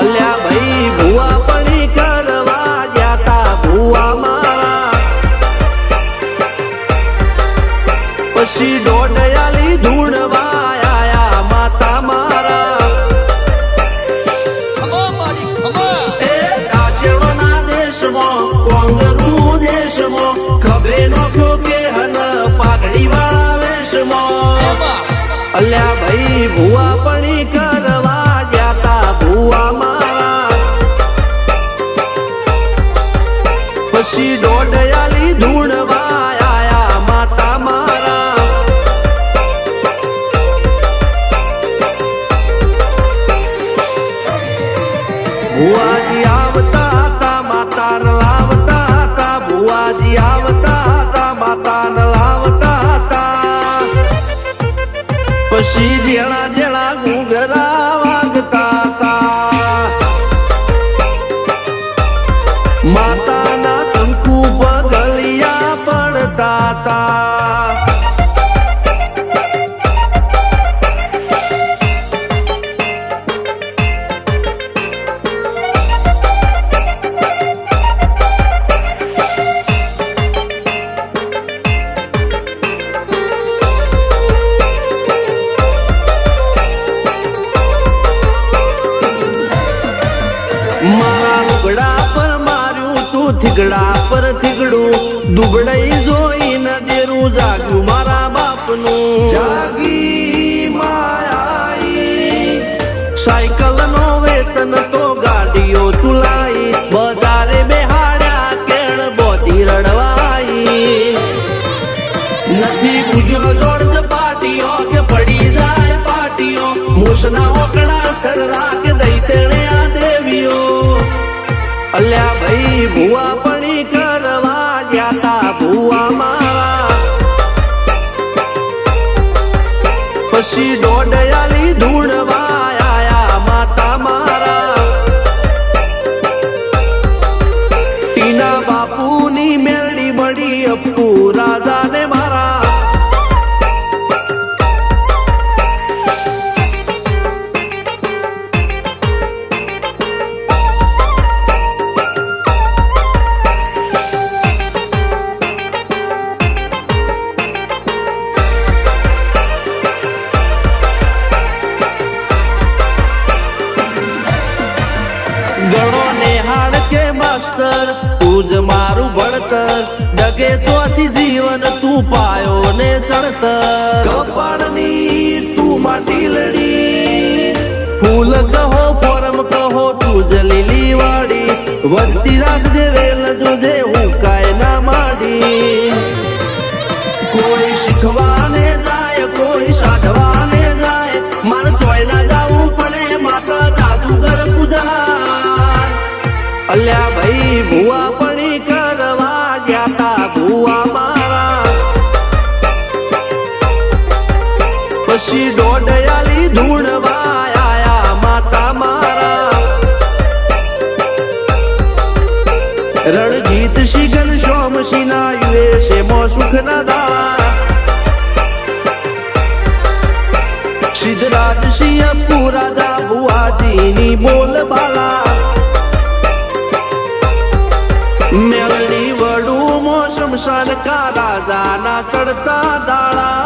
અલ્યા ભાઈ ભુવા પણી કરવા જાતા ભુવા મારા પછી દોડયાલી ધૂણવા આયા માતા મારા એ કાચેડોના દેશમાં કોંગરું દેશમાં ખભે નોખો કે હન પાઘડી વાળા વેશમાં અલ્યા ભાઈ ભુવા પણી કરવા જાતા ભુવા મારા પછી દોડયાલી ધૂણવા આયા માતા મારા ભુવાજી આવતા હતા માતા ન લાવતા હતા ભુવાજી આવતા હતા માતા ન લાવતા હતા પછી જેણા જેણા ઘૂંઘરા વાગતા હતા માતાના કંકુ પગલિયા પડતા હતા મારા લુગડા પર માર્યું તું થીગડા પર થીગડું દુબળાઈ જોઈને દેરું જાગ્યું મારા બાપનું જાગી માયાઈ સાયકલ નો વેતન તો ગાડીઓ તુલાઈ બજારે બેહાડ્યા કેણ બોધી રડવાઈ નથી પૂજ્યો જોડ પાટીઓ કે પડી જાય પાટીઓ મૂસના ઓકડા થરરા કે દઈ તેણે આ દેવીઓ અલ્યા ભાઈ ભુવા પણી કરવા જાતા ભુવા મારા પછી દોડયાલી ધૂણવા આયા માતા મારા ટીના બાપુની મેરડી મળી અપ્પુ રાજાને મારા ગણો નેહાળ કે માસ્ટર તું જ મારું ભણતર ડગે તોથી જીવન તું પાયો ને ચણતર કપાળની તું માટી લડી ફૂલ કહો ફોરમ કહો તું જ લીલી વાડી વધતી રાખજે વેલ જોજે હું કાય ના માડી કોઈ શીખવાને જાય કોઈ સાધવાને જાય મારે ચોય ના જાવું પડે માતા જાદુગર પૂજા અલ્યા ભાઈ ભુવા પણી કરવા જાતા ભુવા મારા પછી દોડયાલી ધૂણવા આયા માતા મારા રણજીત શિગન સોમસિંહ ના યુએસે મો સુખ ના દાળા સિદ્ધરાજ સિંહ પુરાદા ભુવાજીની બોલ બાલા મેલડી વડું મોસમ શાન કા રાજા ના ચડતા દાળા